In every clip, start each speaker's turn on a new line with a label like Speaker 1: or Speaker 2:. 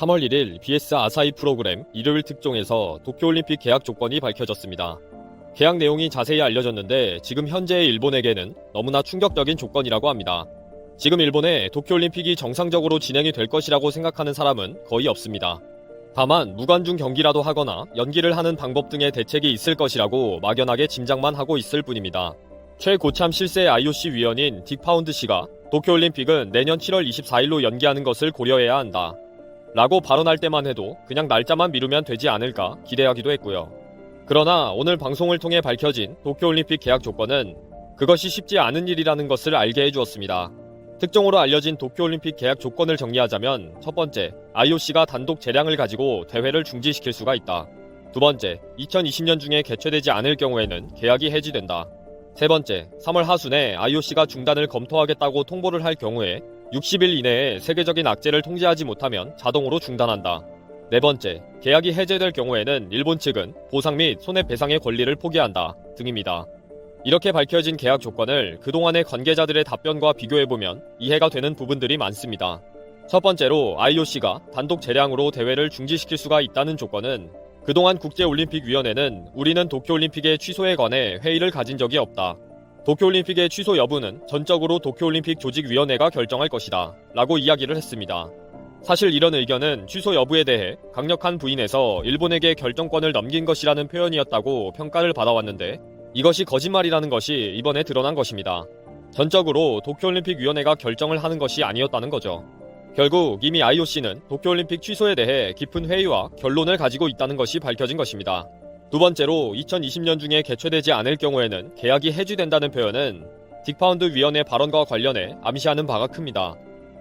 Speaker 1: 3월 1일 BS 아사히 프로그램 일요일 특종에서 도쿄올림픽 계약 조건이 밝혀졌습니다. 계약 내용이 자세히 알려졌는데 지금 현재의 일본에게는 너무나 충격적인 조건이라고 합니다. 지금 일본에 도쿄올림픽이 정상적으로 진행이 될 것이라고 생각하는 사람은 거의 없습니다. 다만 무관중 경기라도 하거나 연기를 하는 방법 등의 대책이 있을 것이라고 막연하게 짐작만 하고 있을 뿐입니다. 최고참 실세 IOC 위원인 딕 파운드 씨가 도쿄올림픽은 내년 7월 24일로 연기하는 것을 고려해야 한다 라고 발언할 때만 해도 그냥 날짜만 미루면 되지 않을까 기대하기도 했고요. 그러나 오늘 방송을 통해 밝혀진 도쿄올림픽 계약 조건은 그것이 쉽지 않은 일이라는 것을 알게 해주었습니다. 특종으로 알려진 도쿄올림픽 계약 조건을 정리하자면 첫 번째, IOC가 단독 재량을 가지고 대회를 중지시킬 수가 있다. 두 번째, 2020년 중에 개최되지 않을 경우에는 계약이 해지된다. 세 번째, 3월 하순에 IOC가 중단을 검토하겠다고 통보를 할 경우에 60일 이내에 세계적인 악재를 통제하지 못하면 자동으로 중단한다. 네 번째, 계약이 해제될 경우에는 일본 측은 보상 및 손해배상의 권리를 포기한다 등입니다. 이렇게 밝혀진 계약 조건을 그동안의 관계자들의 답변과 비교해보면 이해가 되는 부분들이 많습니다. 첫 번째로 IOC가 단독 재량으로 대회를 중지시킬 수가 있다는 조건은 그동안 국제올림픽위원회는 우리는 도쿄올림픽의 취소에 관해 회의를 가진 적이 없다. 도쿄올림픽의 취소 여부는 전적으로 도쿄올림픽 조직위원회가 결정할 것이다 라고 이야기를 했습니다. 사실 이런 의견은 취소 여부에 대해 강력한 부인에서 일본에게 결정권을 넘긴 것이라는 표현이었다고 평가를 받아왔는데 이것이 거짓말이라는 것이 이번에 드러난 것입니다. 전적으로 도쿄올림픽위원회가 결정을 하는 것이 아니었다는 거죠. 결국 이미 IOC는 도쿄올림픽 취소에 대해 깊은 회의와 결론을 가지고 있다는 것이 밝혀진 것입니다. 두 번째로 2020년 중에 개최되지 않을 경우에는 계약이 해지된다는 표현은 딕 파운드 위원의 발언과 관련해 암시하는 바가 큽니다.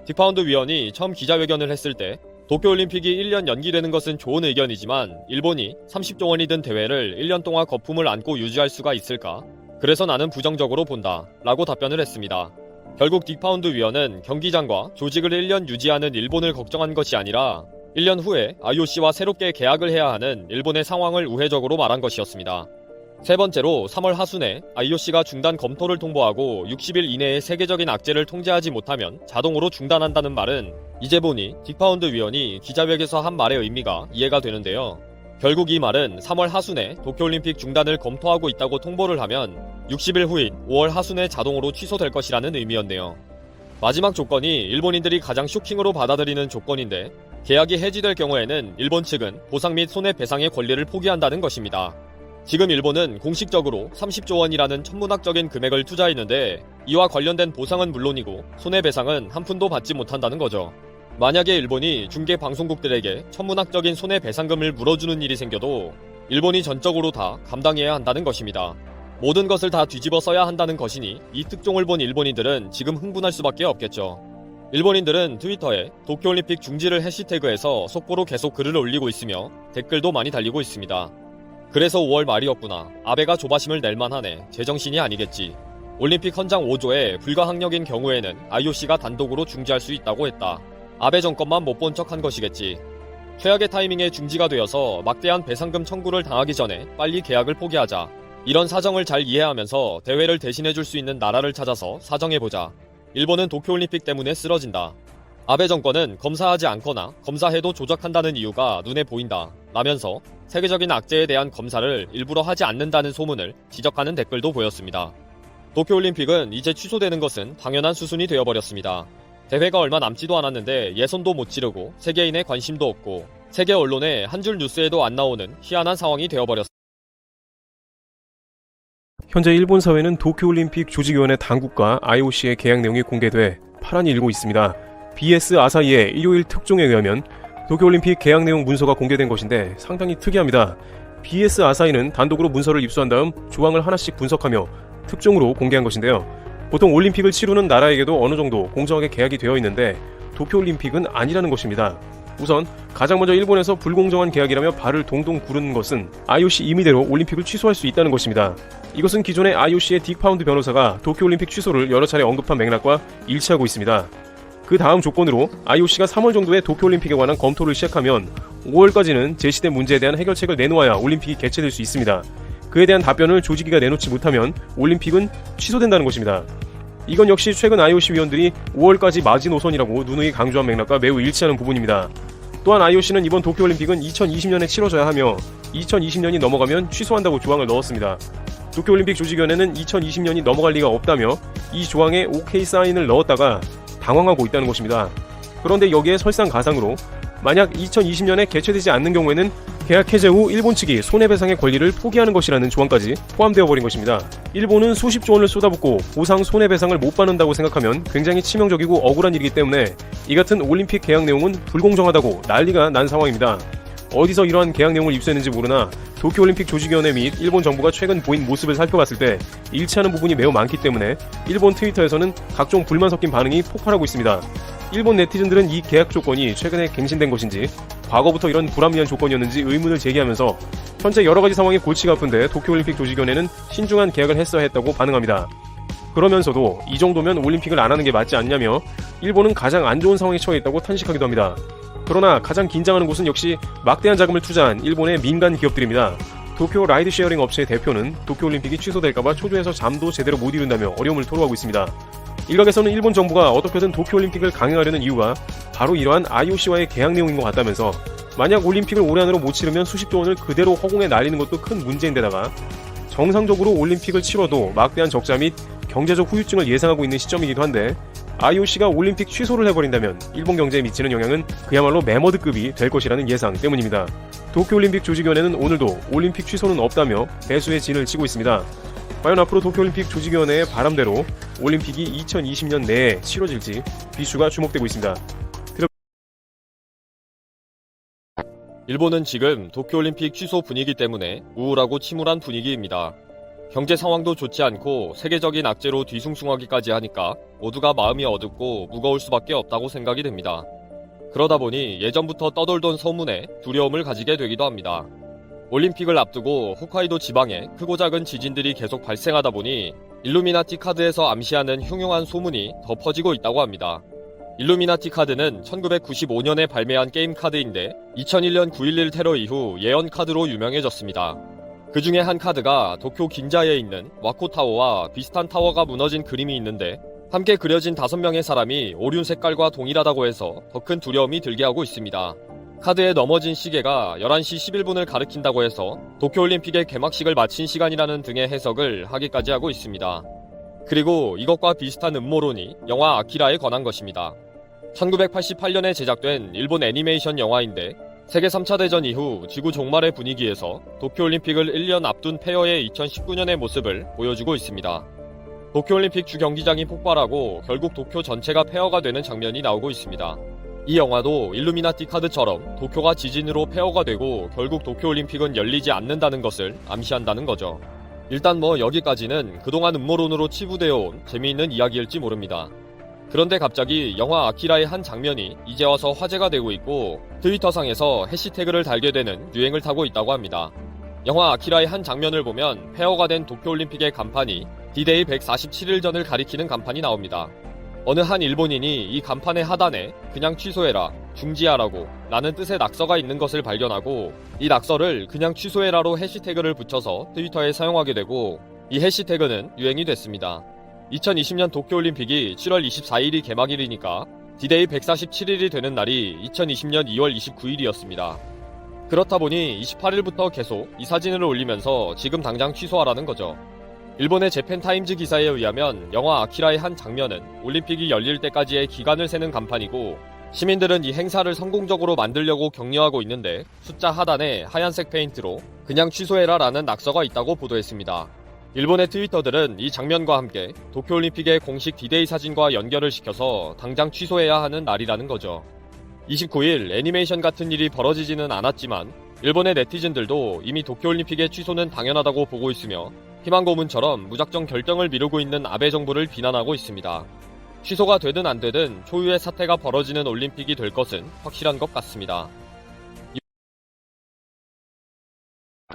Speaker 1: 딕 파운드 위원이 처음 기자회견을 했을 때 도쿄올림픽이 1년 연기되는 것은 좋은 의견이지만 일본이 30조 원이 든 대회를 1년 동안 거품을 안고 유지할 수가 있을까? 그래서 나는 부정적으로 본다 라고 답변을 했습니다. 결국 딕 파운드 위원은 경기장과 조직을 1년 유지하는 일본을 걱정한 것이 아니라 1년 후에 IOC와 새롭게 계약을 해야 하는 일본의 상황을 우회적으로 말한 것이었습니다. 세 번째로 3월 하순에 IOC가 중단 검토를 통보하고 60일 이내에 세계적인 악재를 통제하지 못하면 자동으로 중단한다는 말은 이제 보니 딕 파운드 위원이 기자회견에서 한 말의 의미가 이해가 되는데요. 결국 이 말은 3월 하순에 도쿄올림픽 중단을 검토하고 있다고 통보를 하면 60일 후인 5월 하순에 자동으로 취소될 것이라는 의미였네요. 마지막 조건이 일본인들이 가장 쇼킹으로 받아들이는 조건인데 계약이 해지될 경우에는 일본 측은 보상 및 손해배상의 권리를 포기한다는 것입니다. 지금 일본은 공식적으로 30조 원이라는 천문학적인 금액을 투자했는데 이와 관련된 보상은 물론이고 손해배상은 한 푼도 받지 못한다는 거죠. 만약에 일본이 중계 방송국들에게 천문학적인 손해배상금을 물어주는 일이 생겨도 일본이 전적으로 다 감당해야 한다는 것입니다. 모든 것을 다 뒤집어 써야 한다는 것이니 이 특종을 본 일본인들은 지금 흥분할 수밖에 없겠죠. 일본인들은 트위터에 도쿄올림픽 중지를 해시태그해서 속보로 계속 글을 올리고 있으며 댓글도 많이 달리고 있습니다. 그래서 5월 말이었구나. 아베가 조바심을 낼만하네. 제정신이 아니겠지. 올림픽 헌장 5조에 불가항력인 경우에는 IOC가 단독으로 중지할 수 있다고 했다. 아베 정권만 못 본 척한 것이겠지. 최악의 타이밍에 중지가 되어서 막대한 배상금 청구를 당하기 전에 빨리 계약을 포기하자. 이런 사정을 잘 이해하면서 대회를 대신해줄 수 있는 나라를 찾아서 사정해보자. 일본은 도쿄올림픽 때문에 쓰러진다. 아베 정권은 검사하지 않거나 검사해도 조작한다는 이유가 눈에 보인다 라면서 세계적인 악재에 대한 검사를 일부러 하지 않는다는 소문을 지적하는 댓글도 보였습니다. 도쿄올림픽은 이제 취소되는 것은 당연한 수순이 되어버렸습니다. 대회가 얼마 남지도 않았는데 예선도 못 치르고 세계인의 관심도 없고 세계 언론의 한 줄 뉴스에도 안 나오는 희한한 상황이 되어버렸습니다.
Speaker 2: 현재 일본 사회는 도쿄올림픽 조직위원회 당국과 IOC의 계약 내용이 공개돼 파란이 일고 있습니다. BS 아사히의 일요일 특종에 의하면 도쿄올림픽 계약 내용 문서가 공개된 것인데 상당히 특이합니다. BS 아사히는 단독으로 문서를 입수한 다음 조항을 하나씩 분석하며 특종으로 공개한 것인데요. 보통 올림픽을 치르는 나라에게도 어느 정도 공정하게 계약이 되어 있는데 도쿄올림픽은 아니라는 것입니다. 우선 가장 먼저 일본에서 불공정한 계약이라며 발을 동동 구르는 것은 IOC 임의대로 올림픽을 취소할 수 있다는 것입니다. 이것은 기존의 IOC의 딕 파운드 변호사가 도쿄올림픽 취소를 여러 차례 언급한 맥락과 일치하고 있습니다. 그 다음 조건으로 IOC가 3월 정도에 도쿄올림픽에 관한 검토를 시작하면 5월까지는 제시된 문제에 대한 해결책을 내놓아야 올림픽이 개최될 수 있습니다. 그에 대한 답변을 조직위가 내놓지 못하면 올림픽은 취소된다는 것입니다. 이건 역시 최근 IOC 위원들이 5월까지 마지노선이라고 누누이 강조한 맥락과 매우 일치하는 부분입니다. 또한 IOC는 이번 도쿄올림픽은 2020년에 치러져야 하며 2020년이 넘어가면 취소한다고 조항을 넣었습니다. 도쿄올림픽 조직위원회는 2020년이 넘어갈 리가 없다며 이 조항에 OK 사인을 넣었다가 당황하고 있다는 것입니다. 그런데 여기에 설상가상으로 만약 2020년에 개최되지 않는 경우에는 계약 해제 후 일본 측이 손해배상의 권리를 포기하는 것이라는 조항까지 포함되어 버린 것입니다. 일본은 수십조 원을 쏟아붓고 보상 손해배상을 못 받는다고 생각하면 굉장히 치명적이고 억울한 일이기 때문에 이 같은 올림픽 계약 내용은 불공정하다고 난리가 난 상황입니다. 어디서 이러한 계약 내용을 입수했는지 모르나 도쿄올림픽 조직위원회 및 일본 정부가 최근 보인 모습을 살펴봤을 때 일치하는 부분이 매우 많기 때문에 일본 트위터에서는 각종 불만 섞인 반응이 폭발하고 있습니다. 일본 네티즌들은 이 계약 조건이 최근에 갱신된 것인지 과거부터 이런 불합리한 조건이었는지 의문을 제기하면서 현재 여러가지 상황이 골치가 아픈데 도쿄올림픽 조직위원회는 신중한 계약을 했어야 했다고 반응합니다. 그러면서도 이 정도면 올림픽을 안 하는 게 맞지 않냐며 일본은 가장 안 좋은 상황에 처해 있다고 탄식하기도 합니다. 그러나 가장 긴장하는 곳은 역시 막대한 자금을 투자한 일본의 민간 기업들입니다. 도쿄 라이드 쉐어링 업체의 대표는 도쿄올림픽이 취소될까봐 초조해서 잠도 제대로 못 이룬다며 어려움을 토로하고 있습니다. 일각에서는 일본 정부가 어떻게든 도쿄올림픽을 강행하려는 이유가 바로 이러한 IOC와의 계약 내용인 것 같다면서 만약 올림픽을 올해 안으로 못 치르면 수십조 원을 그대로 허공에 날리는 것도 큰 문제인데다가 정상적으로 올림픽을 치러도 막대한 적자 및 경제적 후유증을 예상하고 있는 시점이기도 한데 IOC가 올림픽 취소를 해버린다면 일본 경제에 미치는 영향은 그야말로 매머드급이 될 것이라는 예상 때문입니다. 도쿄올림픽 조직위원회는 오늘도 올림픽 취소는 없다며 배수의 진을 치고 있습니다. 과연 앞으로 도쿄올림픽 조직위원회의 바람대로 올림픽이 2020년 내에 치러질지 비슈가 주목되고 있습니다.
Speaker 1: 일본은 지금 도쿄올림픽 취소 분위기 때문에 우울하고 침울한 분위기입니다. 경제 상황도 좋지 않고 세계적인 악재로 뒤숭숭하기까지 하니까 모두가 마음이 어둡고 무거울 수밖에 없다고 생각이 됩니다. 그러다 보니 예전부터 떠돌던 소문에 두려움을 가지게 되기도 합니다. 올림픽을 앞두고 홋카이도 지방에 크고 작은 지진들이 계속 발생하다 보니 일루미나티 카드에서 암시하는 흉흉한 소문이 더 퍼지고 있다고 합니다. 일루미나티 카드는 1995년에 발매한 게임 카드인데 2001년 9.11 테러 이후 예언 카드로 유명해졌습니다. 그 중에 한 카드가 도쿄 긴자에 있는 와코타워와 비슷한 타워가 무너진 그림이 있는데 함께 그려진 5명의 사람이 오륜 색깔과 동일하다고 해서 더 큰 두려움이 들게 하고 있습니다. 카드에 넘어진 시계가 11시 11분을 가리킨다고 해서 도쿄올림픽의 개막식을 마친 시간이라는 등의 해석을 하기까지 하고 있습니다. 그리고 이것과 비슷한 음모론이 영화 아키라에 관한 것입니다. 1988년에 제작된 일본 애니메이션 영화인데 세계 3차 대전 이후 지구 종말의 분위기에서 도쿄올림픽을 1년 앞둔 폐허의 2019년의 모습을 보여주고 있습니다. 도쿄올림픽 주경기장이 폭발하고 결국 도쿄 전체가 폐허가 되는 장면이 나오고 있습니다. 이 영화도 일루미나티 카드처럼 도쿄가 지진으로 폐허가 되고 결국 도쿄올림픽은 열리지 않는다는 것을 암시한다는 거죠. 일단 여기까지는 그동안 음모론으로 치부되어 온 재미있는 이야기일지 모릅니다. 그런데 갑자기 영화 아키라의 한 장면이 이제 와서 화제가 되고 있고 트위터상에서 해시태그를 달게 되는 유행을 타고 있다고 합니다. 영화 아키라의 한 장면을 보면 폐허가 된 도쿄올림픽의 간판이 D-Day 147일 전을 가리키는 간판이 나옵니다. 어느 한 일본인이 이 간판의 하단에 그냥 취소해라, 중지하라고 라는 뜻의 낙서가 있는 것을 발견하고 이 낙서를 그냥 취소해라로 해시태그를 붙여서 트위터에 사용하게 되고 이 해시태그는 유행이 됐습니다. 2020년 도쿄올림픽이 7월 24일이 개막일이니까 D-Day 147일이 되는 날이 2020년 2월 29일이었습니다. 그렇다 보니 28일부터 계속 이 사진을 올리면서 지금 당장 취소하라는 거죠. 일본의 재팬타임즈 기사에 의하면 영화 아키라의 한 장면은 올림픽이 열릴 때까지의 기간을 세는 간판이고 시민들은 이 행사를 성공적으로 만들려고 격려하고 있는데 숫자 하단에 하얀색 페인트로 그냥 취소해라 라는 낙서가 있다고 보도했습니다. 일본의 트위터들은 이 장면과 함께 도쿄올림픽의 공식 D-Day 사진과 연결을 시켜서 당장 취소해야 하는 날이라는 거죠. 29일 애니메이션 같은 일이 벌어지지는 않았지만 일본의 네티즌들도 이미 도쿄올림픽의 취소는 당연하다고 보고 있으며 희망 고문처럼 무작정 결정을 미루고 있는 아베 정부를 비난하고 있습니다. 취소가 되든 안 되든 초유의 사태가 벌어지는 올림픽이 될 것은 확실한 것 같습니다.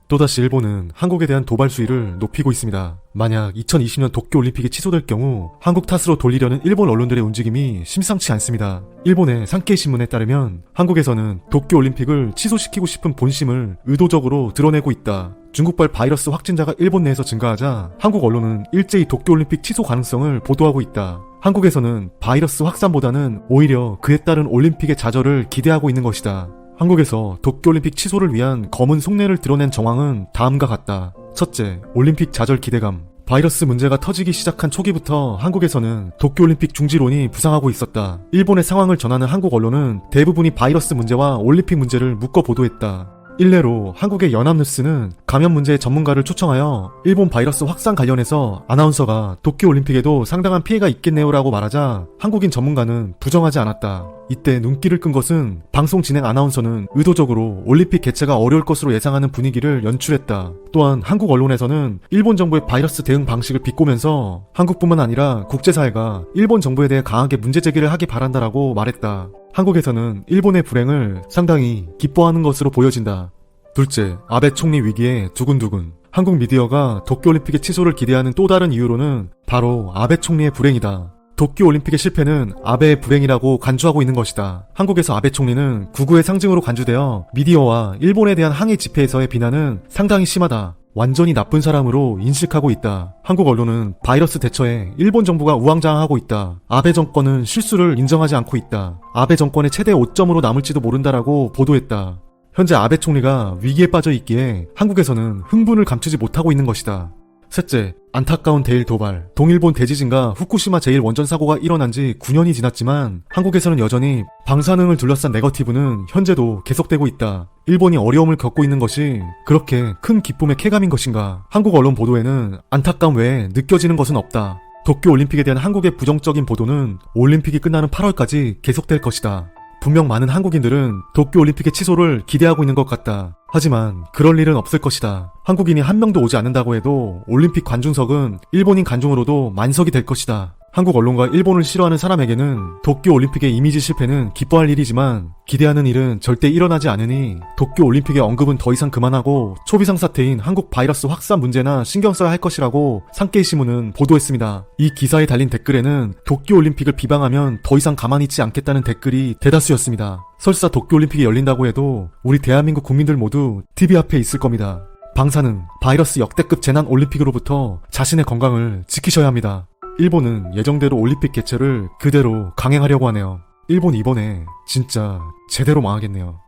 Speaker 3: 또다시 일본은 한국에 대한 도발 수위를 높이고 있습니다. 만약 2020년 도쿄올림픽이 취소될 경우 한국 탓으로 돌리려는 일본 언론들의 움직임이 심상치 않습니다. 일본의 산케이 신문에 따르면 한국에서는 도쿄올림픽을 취소시키고 싶은 본심을 의도적으로 드러내고 있다. 중국발 바이러스 확진자가 일본 내에서 증가하자 한국 언론은 일제히 도쿄올림픽 취소 가능성을 보도하고 있다. 한국에서는 바이러스 확산보다는 오히려 그에 따른 올림픽의 좌절을 기대하고 있는 것이다. 한국에서 도쿄올림픽 취소를 위한 검은 속내를 드러낸 정황은 다음과 같다. 첫째, 올림픽 좌절 기대감. 바이러스 문제가 터지기 시작한 초기부터 한국에서는 도쿄올림픽 중지론이 부상하고 있었다. 일본의 상황을 전하는 한국 언론은 대부분이 바이러스 문제와 올림픽 문제를 묶어 보도했다. 일례로 한국의 연합뉴스는 감염 문제의 전문가를 초청하여 일본 바이러스 확산 관련해서 아나운서가 도쿄올림픽에도 상당한 피해가 있겠네요라고 말하자 한국인 전문가는 부정하지 않았다. 이때 눈길을 끈 것은 방송 진행 아나운서는 의도적으로 올림픽 개최가 어려울 것으로 예상하는 분위기를 연출했다. 또한 한국 언론에서는 일본 정부의 바이러스 대응 방식을 비꼬면서 한국뿐만 아니라 국제사회가 일본 정부에 대해 강하게 문제제기를 하기 바란다라고 말했다. 한국에서는 일본의 불행을 상당히 기뻐하는 것으로 보여진다. 둘째, 아베 총리 위기에 두근두근. 한국 미디어가 도쿄올림픽의 취소를 기대하는 또 다른 이유로는 바로 아베 총리의 불행이다. 도쿄올림픽의 실패는 아베의 불행이라고 간주하고 있는 것이다. 한국에서 아베 총리는 구구의 상징으로 간주되어 미디어와 일본에 대한 항의 집회에서의 비난은 상당히 심하다. 완전히 나쁜 사람으로 인식하고 있다. 한국 언론은 바이러스 대처에 일본 정부가 우왕좌왕하고 있다. 아베 정권은 실수를 인정하지 않고 있다. 아베 정권의 최대 오점으로 남을지도 모른다라고 보도했다. 현재 아베 총리가 위기에 빠져 있기에 한국에서는 흥분을 감추지 못하고 있는 것이다. 셋째, 안타까운 대일 도발. 동일본 대지진과 후쿠시마 제1원전 사고가 일어난 지 9년이 지났지만 한국에서는 여전히 방사능을 둘러싼 네거티브는 현재도 계속되고 있다. 일본이 어려움을 겪고 있는 것이 그렇게 큰 기쁨의 쾌감인 것인가? 한국 언론 보도에는 안타까움 외에 느껴지는 것은 없다. 도쿄올림픽에 대한 한국의 부정적인 보도는 올림픽이 끝나는 8월까지 계속될 것이다. 분명 많은 한국인들은 도쿄올림픽의 취소를 기대하고 있는 것 같다. 하지만 그럴 일은 없을 것이다. 한국인이 한 명도 오지 않는다고 해도 올림픽 관중석은 일본인 관중으로도 만석이 될 것이다. 한국 언론과 일본을 싫어하는 사람에게는 도쿄올림픽의 이미지 실패는 기뻐할 일이지만 기대하는 일은 절대 일어나지 않으니 도쿄올림픽의 언급은 더 이상 그만하고 초비상 사태인 한국 바이러스 확산 문제나 신경 써야 할 것이라고 산케이 신문은 보도했습니다. 이 기사에 달린 댓글에는 도쿄올림픽을 비방하면 더 이상 가만히 있지 않겠다는 댓글이 대다수였습니다. 설사 도쿄올림픽이 열린다고 해도 우리 대한민국 국민들 모두 TV 앞에 있을 겁니다. 방사능, 바이러스 역대급 재난 올림픽으로부터 자신의 건강을 지키셔야 합니다. 일본은 예정대로 올림픽 개최를 그대로 강행하려고 하네요. 일본 이번에 진짜 제대로 망하겠네요.